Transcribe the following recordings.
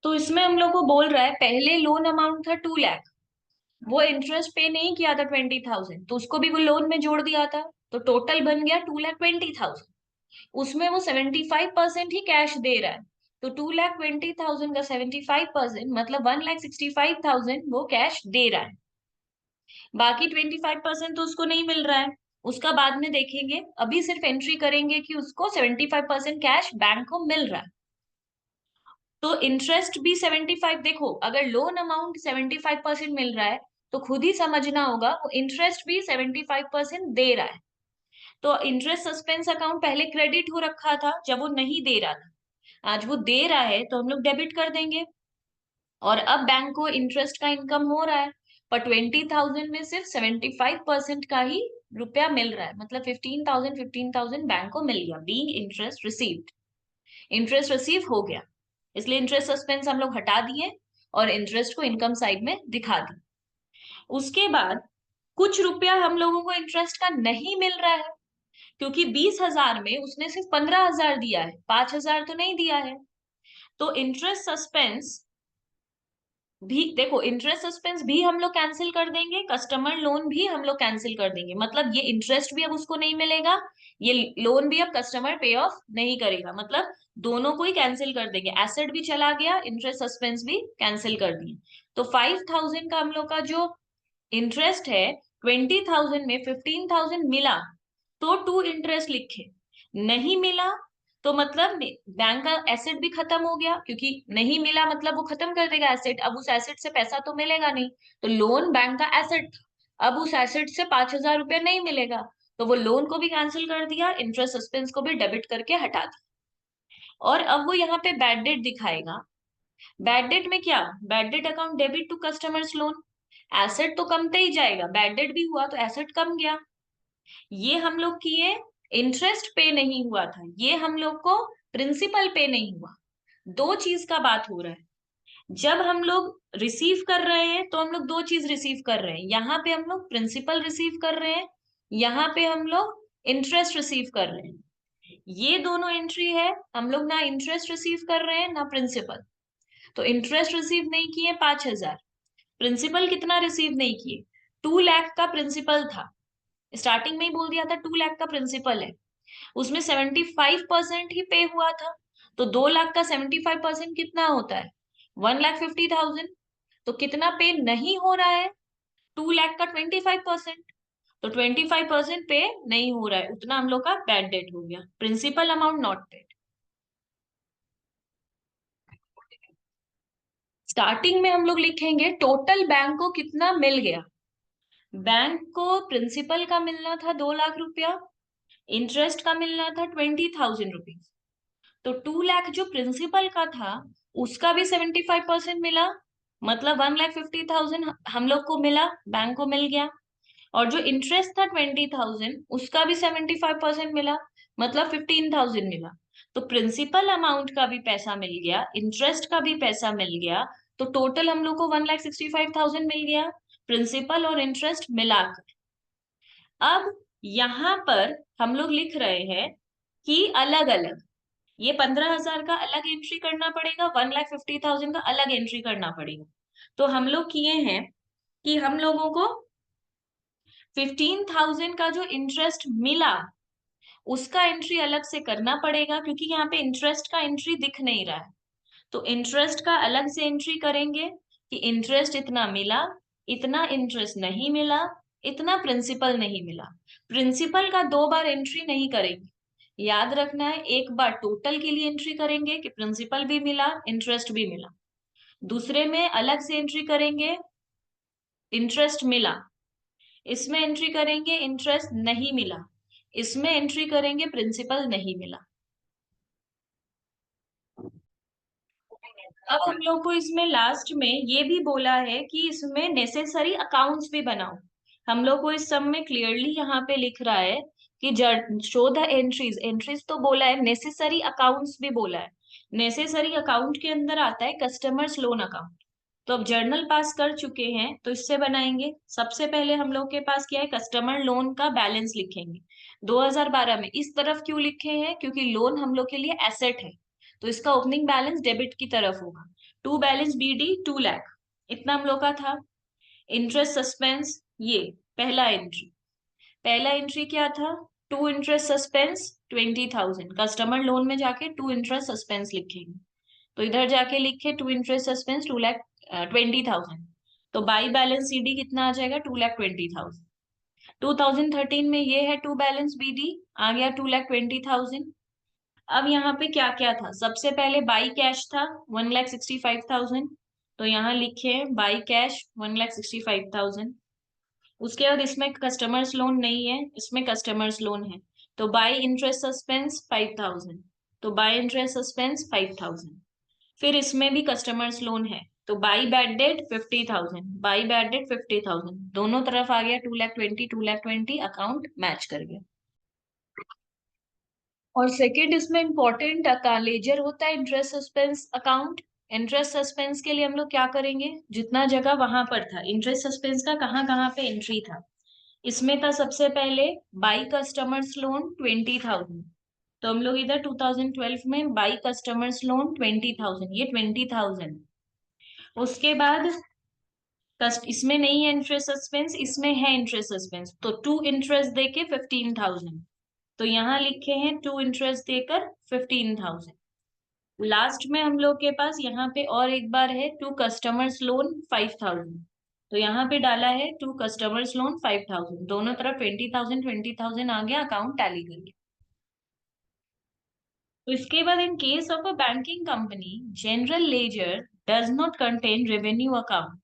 तो इसमें हम लोग को बोल रहा है पहले लोन अमाउंट था 2 लाख, वो इंटरेस्ट पे नहीं किया था 20,000, तो उसको भी वो लोन में जोड़ दिया था, तो टोटल बन गया 2,20,000। उसमें वो 75% ही कैश दे रहा है, तो 2,20,000 का 75% मतलब 1,65,000 वो कैश दे रहा है। बाकी 25% तो उसको नहीं मिल रहा है, उसका बाद में देखेंगे, अभी सिर्फ एंट्री करेंगे कि उसको 75% कैश बैंक को मिल रहा है। तो इंटरेस्ट भी 75, देखो अगर लोन अमाउंट 75% मिल रहा है तो खुद ही समझना होगा वो इंटरेस्ट भी 75% दे रहा है। तो इंटरेस्ट सस्पेंस अकाउंट पहले क्रेडिट हो रखा था जब वो नहीं दे रहा था, आज वो दे रहा है तो हम लोग डेबिट कर देंगे। और अब बैंक को इंटरेस्ट का इनकम हो रहा है, पर 20,000 में सिर्फ 75% का ही रुपया मिल रहा है, मतलब 15,000 बैंक को मिल गया, being interest received. Interest receive हो गया, इसलिए इंटरेस्ट सस्पेंस हम लोग हटा दिए और इंटरेस्ट को इनकम साइड में दिखा दी। उसके बाद कुछ रुपया हम लोगों को इंटरेस्ट का नहीं मिल रहा है, क्योंकि 20,000 में उसने सिर्फ 15,000 दिया है, 5,000 तो नहीं दिया है। तो इंटरेस्ट सस्पेंस भी देखो, इंटरेस्ट सस्पेंस भी हम लोग कैंसिल कर देंगे, कस्टमर लोन भी हम लोग कैंसिल कर देंगे, मतलब ये इंटरेस्ट भी अब उसको नहीं मिलेगा, ये लोन भी अब कस्टमर पे ऑफ नहीं करेगा, मतलब दोनों को ही कैंसिल कर देंगे, एसेट भी चला गया, इंटरेस्ट सस्पेंस भी कैंसिल कर दिए। तो 5,000 का हम लोग का जो इंटरेस्ट है, 20,000 में 15,000 मिला तो टू इंटरेस्ट लिखे, नहीं मिला तो मतलब बैंक का एसेट भी खत्म हो गया, क्योंकि नहीं मिला मतलब वो खत्म कर देगा एसेट, अब उस एसेट से पैसा तो मिलेगा नहीं। तो लोन बैंक का एसेट था, अब उस एसेट से 5,000 रुपया नहीं मिलेगा, तो वो लोन को भी कैंसिल कर दिया, इंटरेस्ट सस्पेंस को भी डेबिट करके हटा दिया। और अब वो यहाँ पे बैड डेट दिखाएगा। बैड डेट में क्या, bad debt account debit to customers loan, asset तो कमते ही जाएगा, बैड डेट भी हुआ तो एसेट कम गया। ये हम लोग किए, इंटरेस्ट पे नहीं हुआ था, ये हम लोग को प्रिंसिपल पे नहीं हुआ। दो चीज का बात हो रहा है, जब हम लोग रिसीव कर रहे हैं तो हम लोग दो चीज रिसीव कर रहे हैं, यहाँ पे हम लोग प्रिंसिपल रिसीव कर रहे हैं, यहाँ पे हम लोग इंटरेस्ट रिसीव कर रहे हैं। ये दोनों एंट्री है, हम लोग ना इंटरेस्ट रिसीव कर रहे हैं ना प्रिंसिपल। तो इंटरेस्ट रिसीव नहीं किए 5,000, प्रिंसिपल कितना रिसीव नहीं किए, 2 लाख का प्रिंसिपल था, स्टार्टिंग में ही बोल दिया था 2 लाख का प्रिंसिपल है, उसमें 75% ही पे हुआ था। तो 2 लाख का 75% कितना होता है, 1,50,000। तो कितना पे नहीं हो रहा है, 2 लाख का 25%, तो 25% पे नहीं हो रहा है, उतना हम लोग का बैड डेट हो गया, principal amount not paid. Starting में हम लोग लिखेंगे टोटल बैंक को कितना मिल गया। बैंक को प्रिंसिपल का मिलना था 2 लाख रुपया, इंटरेस्ट का मिलना था 20,000 रुपीज। तो 2 लाख जो प्रिंसिपल का था उसका भी 75% मिला, मतलब 1,50,000 हम लोग को मिला, बैंक को मिल गया। और जो इंटरेस्ट था 20,000 उसका भी 75% मिला, मतलब 15,000 मिला। तो प्रिंसिपल अमाउंट का भी पैसा मिल गया, इंटरेस्ट का भी पैसा मिल गया, तो टोटल हम लोग को 1,65,000 मिल गया, प्रिंसिपल और इंटरेस्ट मिलाकर। अब यहाँ पर हम लोग लिख रहे हैं कि अलग अलग, ये 15,000 का अलग एंट्री करना पड़ेगा, 1,50,000 का अलग एंट्री करना पड़ेगा। तो हम लोग किए हैं कि हम लोगों को 15,000 का जो इंटरेस्ट मिला उसका एंट्री अलग से करना पड़ेगा, क्योंकि यहाँ पे इंटरेस्ट का एंट्री दिख नहीं रहा है। तो इंटरेस्ट का अलग से एंट्री करेंगे कि इंटरेस्ट इतना मिला, इतना इंटरेस्ट नहीं मिला, इतना प्रिंसिपल नहीं मिला। प्रिंसिपल का 2 बार एंट्री नहीं करेंगे, याद रखना है, एक बार टोटल के लिए एंट्री करेंगे कि प्रिंसिपल भी मिला इंटरेस्ट भी मिला, दूसरे में अलग से एंट्री करेंगे इंटरेस्ट मिला, इसमें एंट्री करेंगे इंटरेस्ट नहीं मिला, इसमें एंट्री करेंगे प्रिंसिपल नहीं मिला। अब हम लोग को इसमें लास्ट में ये भी बोला है कि इसमें नेसेसरी अकाउंट्स भी बनाओ। हम लोग को इस सब में क्लियरली यहाँ पे लिख रहा है कि शो द एंट्रीज, एंट्रीज तो बोला है, नेसेसरी अकाउंट्स भी बोला है। नेसेसरी अकाउंट के अंदर आता है कस्टमर्स लोन अकाउंट। तो अब जर्नल पास कर चुके हैं तो इससे बनाएंगे, सबसे पहले हम लोग के पास क्या है, कस्टमर लोन का बैलेंस लिखेंगे। 2012 में इस तरफ क्यों लिखे हैं, क्योंकि लोन हम लोग के लिए एसेट है, तो इसका ओपनिंग बैलेंस डेबिट की तरफ होगा। टू बैलेंस BD 2 लाख, इतना हम लोग का था। इंटरेस्ट सस्पेंस, ये पहला एंट्री, पहला एंट्री क्या था, to interest suspense 20,000, customer loan में जाके टू इंटरेस्ट सस्पेंस लिखेंगे, तो इधर जाके लिखे टू इंटरेस्ट सस्पेंस 2,20,000, तो बाई बैलेंस CD कितना आ जाएगा, 2,20,000। 2013 में ये है टू बैलेंस BD, आ गया 2,20,000। अब यहाँ पे क्या क्या था, सबसे पहले बाई कैश था 1,65,000, तो यहाँ लिखे बाई कैश 1,65,000। उसके बाद इसमें कस्टमर्स लोन नहीं है, इसमें कस्टमर्स लोन है, तो बाय इंटरेस्ट सस्पेंस 5,000, तो बाय इंटरेस्ट सस्पेंस 5,000। फिर इसमें भी कस्टमर्स लोन है, तो by bad debt 50,000, by bad debt 50,000, दोनों तरफ आ गया 2,20,2,20, अकाउंट मैच कर गया। और सेकेंड इसमें इंपॉर्टेंट लेजर होता है interest suspense account. Interest suspense के लिए हम लोग क्या करेंगे, जितना जगह वहां पर था इंटरेस्ट सस्पेंस का, कहाँ कहाँ पे एंट्री था, इसमें था सबसे पहले बाई कस्टमर्स लोन 20,000, तो हम लोग इधर 2012 में बाई कस्टमर्स लोन 20,000, ये 20,000। उसके बाद इसमें नहीं है इंटरेस्ट सस्पेंस, इसमें है इंटरेस्ट सस्पेंस, तो टू इंटरेस्ट देके 15,000, तो यहाँ लिखे हैं टू इंटरेस्ट देकर 15,000। लास्ट में हम लोग के पास यहाँ पे और एक बार है टू कस्टमर्स लोन 5,000, तो यहाँ पे डाला है टू कस्टमर्स लोन 5,000, दोनों तरफ 20,000 20,000 आ गया, अकाउंट टैली कर गया। तो इसके बाद in case of a banking company general ledger does not contain revenue account,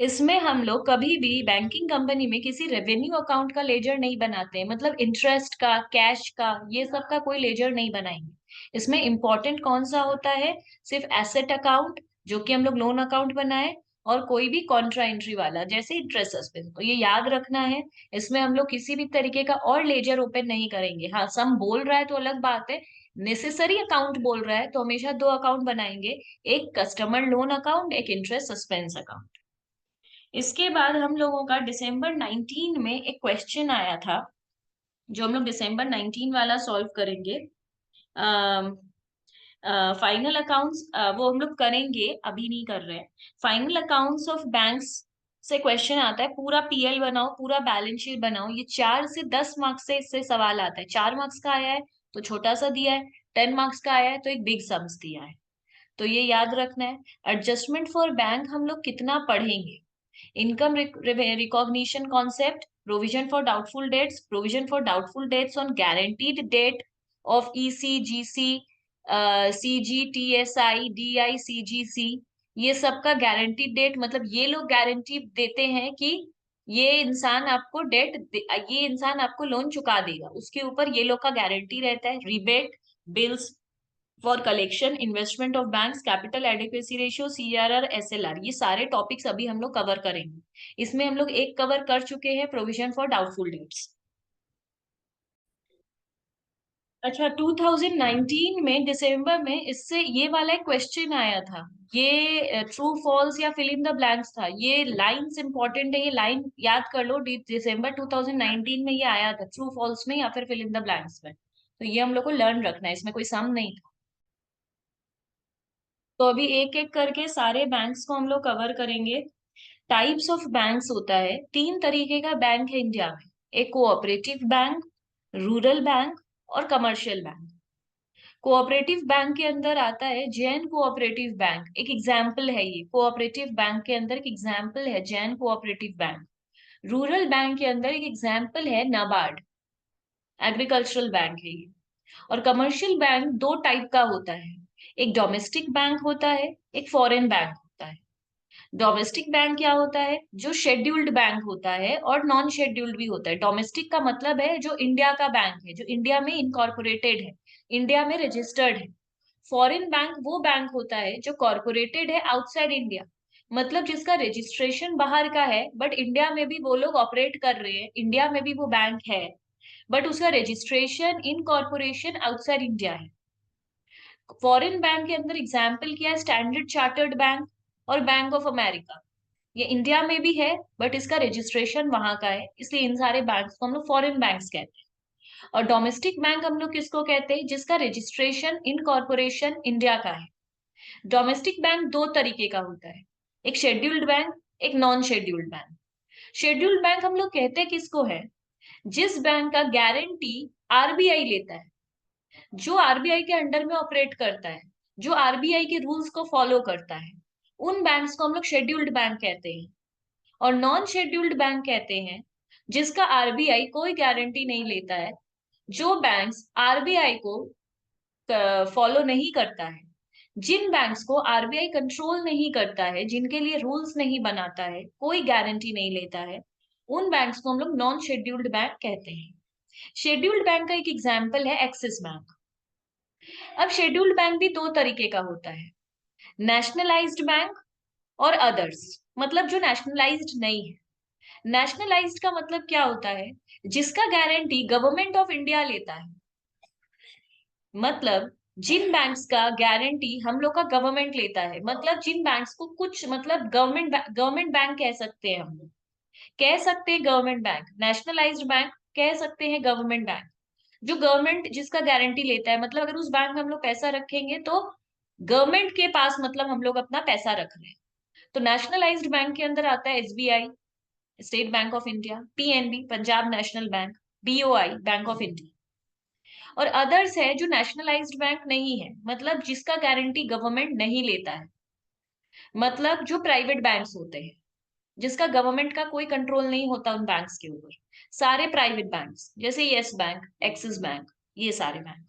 इसमें हम लोग कभी भी बैंकिंग कंपनी में किसी रेवेन्यू अकाउंट का लेजर नहीं बनाते हैं, मतलब इंटरेस्ट का, कैश का, ये सब का कोई लेजर नहीं बनाएंगे। इसमें इंपॉर्टेंट कौन सा होता है, सिर्फ एसेट अकाउंट जो कि हम लोग लोन अकाउंट बनाए, और कोई भी कॉन्ट्रा एंट्री वाला जैसे इंटरेस्ट सस्पेंस, तो ये याद रखना है। इसमें हम लोग किसी भी तरीके का और लेजर ओपन नहीं करेंगे। हाँ, सम बोल रहा है तो अलग बात है, नेसेसरी अकाउंट बोल रहा है तो हमेशा दो अकाउंट बनाएंगे, एक कस्टमर लोन अकाउंट, एक इंटरेस्ट सस्पेंस अकाउंट। इसके बाद हम लोगों का दिसंबर 19 में एक क्वेश्चन आया था, जो हम लोग दिसंबर 19 वाला सॉल्व करेंगे। फाइनल अकाउंट्स वो हम लोग करेंगे, अभी नहीं कर रहे हैं। फाइनल अकाउंट्स ऑफ बैंक्स से क्वेश्चन आता है, पूरा PL बनाओ, पूरा बैलेंस शीट बनाओ, ये 4 से 10 मार्क्स से इससे सवाल आता है। 4 मार्क्स का आया है तो छोटा सा दिया है, 10 मार्क्स का आया है तो एक बिग सम्स दिया है, तो ये याद रखना है। एडजस्टमेंट फॉर बैंक हम लोग कितना पढ़ेंगे, income recognition concept, provision for doubtful debts, provision for doubtful debts on guaranteed debt of EC GC CG TSI DI CGC, ये सब का गारंटीड डेट, मतलब ये लोग गारंटी देते हैं कि ये इंसान आपको ये इंसान आपको लोन चुका देगा, उसके ऊपर ये लोग का गारंटी रहता है। Rebate, bills for collection, investment of banks, capital adequacy ratio, CRR SLR, ये सारे टॉपिक्स अभी हम लोग कवर करेंगे। इसमें हम लोग एक कवर कर चुके हैं, प्रोविजन फॉर डाउटफुल डेट्स। अच्छा, 2019 में दिसंबर में इससे ये वाला एक क्वेश्चन आया था, ये ट्रू फॉल्स या फिल इन द ब्लैंक्स था। ये लाइंस इंपॉर्टेंट है, ये लाइन याद कर लो, दिसंबर 2019 में ये आया था, ट्रू फॉल्स में या फिर फिल इन द ब्लैंक्स में, तो ये हम लोग को लर्न रखना है, इसमें कोई सम नहीं था। तो अभी एक एक करके सारे बैंक्स को हम लोग कवर करेंगे। टाइप्स ऑफ बैंक्स होता है, 3 तरीके का बैंक है इंडिया में, एक कोऑपरेटिव बैंक, रूरल बैंक और कमर्शियल बैंक। कोऑपरेटिव बैंक के अंदर आता है जैन कोऑपरेटिव बैंक, एक एग्जाम्पल है ये, कोऑपरेटिव बैंक के अंदर एक एग्जाम्पल है Jain cooperative bank. Rural bank के अंदर एक एग्जाम्पल है नाबार्ड, एग्रीकल्चरल बैंक है ये। और कमर्शियल बैंक दो टाइप का होता है, एक डोमेस्टिक बैंक होता है, एक फॉरेन बैंक होता है। डोमेस्टिक बैंक क्या होता है, जो शेड्यूल्ड बैंक होता है और नॉन शेड्यूल्ड भी होता है। डोमेस्टिक का मतलब है जो इंडिया का बैंक है, जो इंडिया में इनकॉर्पोरेटेड है, इंडिया में रजिस्टर्ड है। फॉरेन बैंक वो बैंक होता है जो कॉर्पोरेटेड है आउटसाइड इंडिया, मतलब जिसका रजिस्ट्रेशन बाहर का है बट इंडिया में भी वो लोग ऑपरेट कर रहे हैं, इंडिया में भी वो बैंक है, बट उसका registration in corporation outside India है। फॉरेन बैंक के अंदर एग्जाम्पल क्या है, स्टैंडर्ड चार्टर्ड बैंक और बैंक ऑफ अमेरिका। ये इंडिया में भी है बट इसका रजिस्ट्रेशन वहां का है, इसलिए इन सारे बैंक्स को हम लोग फॉरेन बैंक्स कहते हैं। और डोमेस्टिक बैंक हम लोग किसको कहते हैं? जिसका रजिस्ट्रेशन इन कॉर्पोरेशन इंडिया का है। डोमेस्टिक बैंक दो तरीके का होता है, एक शेड्यूल्ड बैंक, एक non scheduled bank. Scheduled bank हम लोग कहते किसको है? जिस बैंक का गारंटी आरबीआई लेता है, जो आरबीआई के अंडर में ऑपरेट करता है, जो आरबीआई के रूल्स को फॉलो करता है, उन बैंक्स को हम लोग शेड्यूल्ड बैंक कहते हैं। और नॉन शेड्यूल्ड बैंक कहते हैं जिसका आरबीआई कोई गारंटी नहीं लेता है, जो बैंक्स आरबीआई को फॉलो नहीं करता है, जिन बैंक्स को आरबीआई कंट्रोल नहीं करता है, जिनके लिए रूल्स नहीं बनाता है, कोई गारंटी नहीं लेता है, उन बैंक्स को हम लोग नॉन शेड्यूल्ड बैंक कहते हैं। शेड्यूल्ड बैंक का एक एग्जाम्पल है एक्सिस बैंक। अब शेड्यूल्ड बैंक भी दो तरीके का होता है, नेशनलाइज्ड बैंक और अदर्स, मतलब जो नेशनलाइज्ड नहीं है। नेशनलाइज्ड का मतलब क्या होता है? जिसका गारंटी गवर्नमेंट ऑफ इंडिया लेता है, मतलब जिन बैंक्स का गारंटी हम लोग का गवर्नमेंट लेता है, मतलब जिन बैंक्स को कुछ मतलब गवर्नमेंट बैंक कह सकते हैं, हम लोग कह सकते हैं गवर्नमेंट बैंक, नेशनलाइज्ड बैंक कह सकते हैं गवर्नमेंट बैंक। जो गवर्नमेंट जिसका गारंटी लेता है, मतलब अगर उस बैंक में हम लोग पैसा रखेंगे तो गवर्नमेंट के पास मतलब हम लोग अपना पैसा रख रहे हैं। तो नेशनलाइज्ड बैंक के अंदर आता है SBI, state bank of India, PNB, Punjab national bank, BOI, bank of India. और अदर्स है जो नेशनलाइज्ड बैंक नहीं है, मतलब जिसका गारंटी गवर्नमेंट नहीं लेता है, मतलब जो प्राइवेट बैंक्स होते हैं, जिसका गवर्नमेंट का कोई कंट्रोल नहीं होता उन बैंक्स के ऊपर, सारे प्राइवेट बैंक्स जैसे यस बैंक, एक्सिस बैंक, ये सारे बैंक।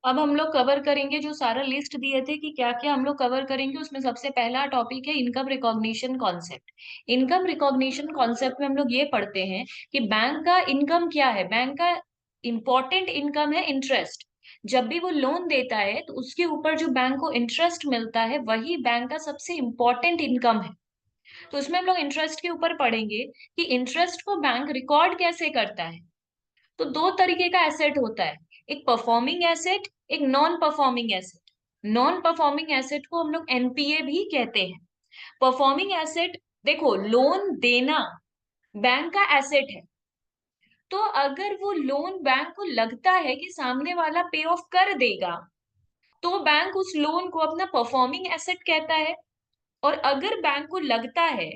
अब हम लोग कवर करेंगे जो सारा लिस्ट दिए थे कि क्या क्या हम लोग कवर करेंगे, उसमें सबसे पहला टॉपिक है income recognition concept. Income recognition concept में हम लोग ये पढ़ते हैं कि बैंक का इनकम क्या है। बैंक का इंपॉर्टेंट इनकम है इंटरेस्ट। जब भी वो लोन देता है तो उसके ऊपर जो बैंक को इंटरेस्ट मिलता है वही बैंक का सबसे इंपॉर्टेंट इनकम है। तो उसमें हम लोग इंटरेस्ट के ऊपर पढ़ेंगे कि इंटरेस्ट को बैंक रिकॉर्ड कैसे करता है। तो दो तरीके का एसेट होता है, एक परफॉर्मिंग एसेट, एक non performing asset. Non performing asset को हम लोग एनपीए भी कहते हैं। परफॉर्मिंग एसेट, देखो लोन देना बैंक का एसेट है, तो अगर वो लोन बैंक को लगता है कि सामने वाला पे ऑफ कर देगा तो बैंक उस लोन को अपना परफॉर्मिंग एसेट कहता है। और अगर बैंक को लगता है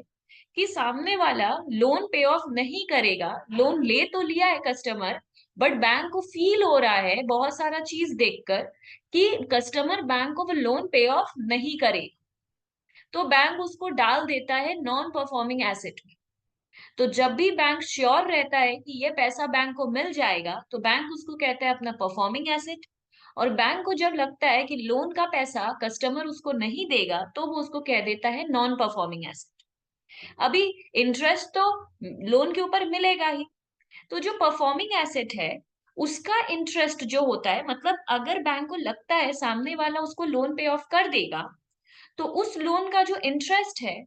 कि सामने वाला लोन पे ऑफ नहीं करेगा, लोन ले तो लिया है कस्टमर, बट बैंक को फील हो रहा है बहुत सारा चीज देखकर कि कस्टमर बैंक को वो लोन पे ऑफ नहीं करे, तो बैंक उसको डाल देता है नॉन परफॉर्मिंग एसेट में। तो जब भी बैंक श्योर रहता है कि ये पैसा बैंक को मिल जाएगा तो बैंक उसको कहता है अपना परफॉर्मिंग एसेट। और बैंक को जब लगता है कि लोन का पैसा कस्टमर उसको नहीं देगा तो वो उसको कह देता है नॉन परफॉर्मिंग एसेट। अभी इंटरेस्ट तो लोन के ऊपर मिलेगा ही, तो जो परफॉर्मिंग एसेट है उसका इंटरेस्ट जो होता है, मतलब अगर बैंक को लगता है सामने वाला उसको लोन पे ऑफ कर देगा तो उस लोन का जो इंटरेस्ट है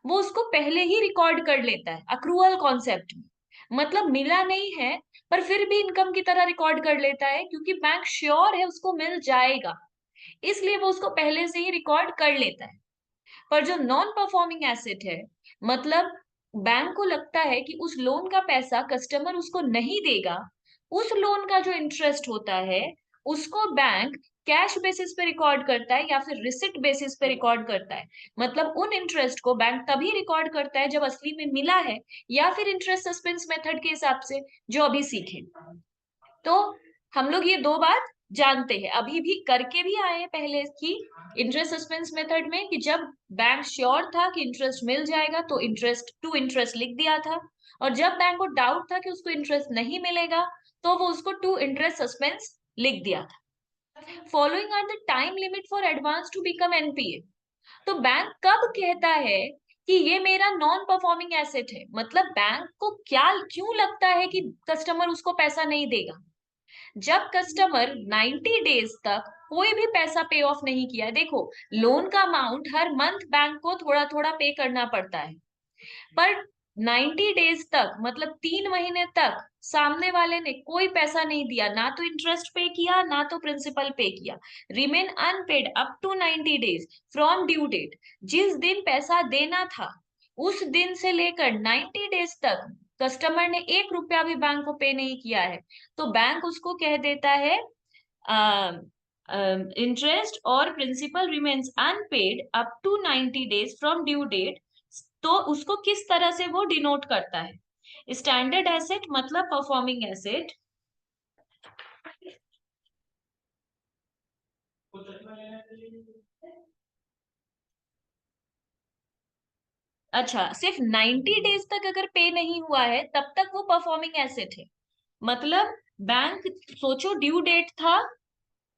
वो उसको पहले ही रिकॉर्ड कर लेता है अक्रूअल कॉन्सेप्ट में। मतलब मिला नहीं है पर फिर भी इनकम की तरह रिकॉर्ड कर लेता है क्योंकि बैंक श्योर है उसको मिल जाएगा, इसलिए वो उसको पहले से ही रिकॉर्ड कर लेता है। पर जो नॉन परफॉर्मिंग एसेट है, मतलब बैंक को लगता है कि उस लोन का पैसा कस्टमर उसको नहीं देगा, उस लोन का जो इंटरेस्ट होता है उसको बैंक कैश बेसिस पे रिकॉर्ड करता है या फिर रिसिट बेसिस पे रिकॉर्ड करता है। मतलब उन इंटरेस्ट को बैंक तभी रिकॉर्ड करता है जब असली में मिला है, या फिर इंटरेस्ट सस्पेंस मेथड के हिसाब से जो अभी सीखे। तो हम लोग ये दो बात जानते हैं, अभी भी करके भी आए हैं पहले की इंटरेस्ट सस्पेंस मेथड में, कि जब बैंक श्योर था कि इंटरेस्ट मिल जाएगा तो इंटरेस्ट टू इंटरेस्ट लिख दिया था, और जब बैंक को डाउट था कि उसको इंटरेस्ट नहीं मिलेगा तो वो उसको टू इंटरेस्ट सस्पेंस लिख दिया था। Following are the time limit for advance to become NPA. तो बैंक कब कहता है कि ये मेरा नॉन परफॉर्मिंग एसेट है, मतलब बैंक को क्या क्यों लगता है कि कस्टमर उसको पैसा नहीं देगा? जब कस्टमर 90 डेज तक कोई भी पैसा पे ऑफ नहीं किया, देखो लोन का अमाउंट हर मंथ बैंक को थोड़ा थोड़ा पे करना पड़ता है, पर 90 डेज तक मतलब 3 महीने तक सामने वाले ने कोई पैसा नहीं दिया, ना तो इंटरेस्ट पे किया ना तो प्रिंसिपल पे किया, remain unpaid up to 90 days from due date, जिस दिन पैसा देना था उस दिन से लेकर 90 डेज तक कस्टमर ने 1 रुपया भी बैंक को पे नहीं किया है, तो बैंक उसको कह देता है इंटरेस्ट और principal remains unpaid up to 90 days from due date. तो उसको किस तरह से वो डिनोट करता है? स्टैंडर्ड एसेट मतलब परफॉर्मिंग एसेट। अच्छा, सिर्फ 90 days तक अगर पे नहीं हुआ है तब तक वो परफॉर्मिंग एसेट है। मतलब बैंक, सोचो ड्यू डेट था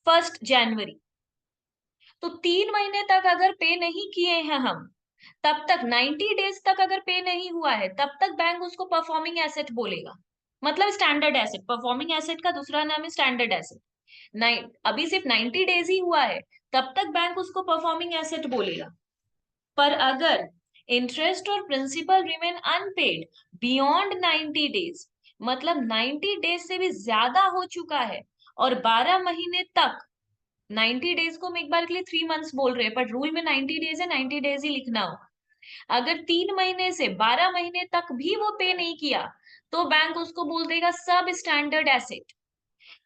1 जनवरी, तो 3 महीने तक अगर पे नहीं किए हैं हम, तब तक 90 days तक अगर पे नहीं हुआ है तब तक बैंक उसको परफॉर्मिंग एसेट बोलेगा। मतलब स्टैंडर्ड एसेट, परफॉर्मिंग एसेट का दूसरा नाम है स्टैंडर्ड एसेट। अभी सिर्फ 90 days ही हुआ है, तब तक बैंक उसको परफॉर्मिंग एसेट बोलेगा। पर अगर इंटरेस्ट और principal remain unpaid beyond 90 days, मतलब 90 days से भी ज्यादा हो चुका है और 12 महीने तक, 90 days को हम एक बार के लिए 3 months बोल रहे हैं, पर रूल में 90 days है, 90 days ही लिखना हो। अगर 3 महीने से 12 महीने तक भी वो पे नहीं किया, तो बैंक उसको बोल देगा सब स्टैंडर्ड एसेट।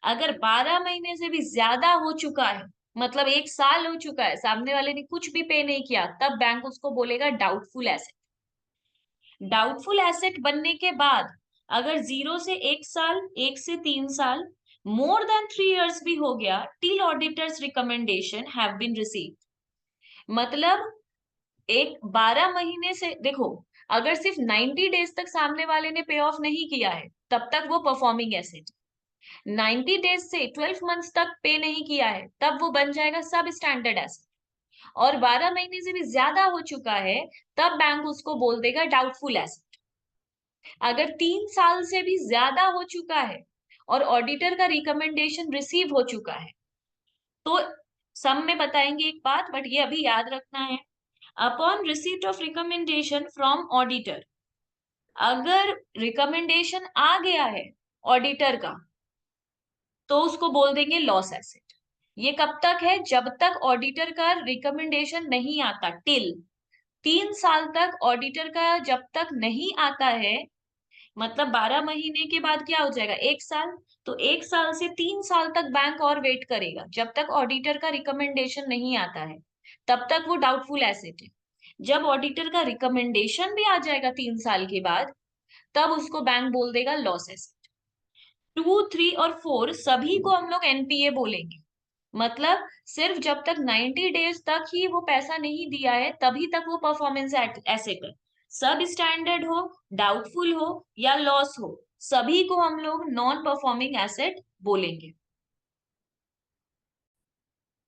अगर 12 महीने से भी ज्यादा हो चुका है, मतलब 1 साल हो चुका है, सामने वाले ने कुछ भी पे नहीं किया, तब बैंक उसको बोलेगा डाउटफुल एसेट। डाउटफुल एसेट बनने के बाद अगर 0 से 1 साल, 1 से 3 साल, मोर देन 3 years भी हो गया, till auditors recommendation have been received. मतलब 12 महीने से देखो, अगर सिर्फ 90 days तक सामने वाले ने पे ऑफ नहीं किया है तब तक वो परफॉर्मिंग एसेट, 90 days से 12 months तक पे नहीं किया है तब वो बन जाएगा सब स्टैंडर्ड एसेट, और 12 महीने से भी ज्यादा हो चुका है तब बैंक उसको बोल देगा डाउटफुल एसेट। अगर 3 साल से भी ज्यादा हो चुका है और ऑडिटर का रिकमेंडेशन रिसीव हो चुका है, तो सम में बताएंगे एक बात, बट ये अभी याद रखना है। Upon receipt of recommendation from auditor, अगर रिकमेंडेशन आ गया है ऑडिटर का, तो उसको बोल देंगे लॉस एसेट। ये कब तक है? जब तक ऑडिटर का रिकमेंडेशन नहीं आता, टिल 3 साल तक ऑडिटर का जब तक नहीं आता है, मतलब 12 महीने के बाद क्या हो जाएगा? 1 साल। तो 1 साल से 3 साल तक बैंक और वेट करेगा, जब तक ऑडिटर का रिकमेंडेशन नहीं आता है, तब तक वो डाउटफुल एसेट है। जब ऑडिटर का रिकमेंडेशन भी आ जाएगा 3 साल के बाद, तब उसको बैंक बोल देगा लॉस एसेट। 2, 3 और 4 सभी को हम लोग एनपीए बोलेंगे। मतलब सिर्फ जब तक 90 days तक ही वो पैसा नहीं दिया है तभी तक वो परफॉर्मेंस एसेट है। सब स्टैंडर्ड हो, डाउटफुल हो या लॉस हो, सभी को हम लोग नॉन परफॉर्मिंग एसेट बोलेंगे।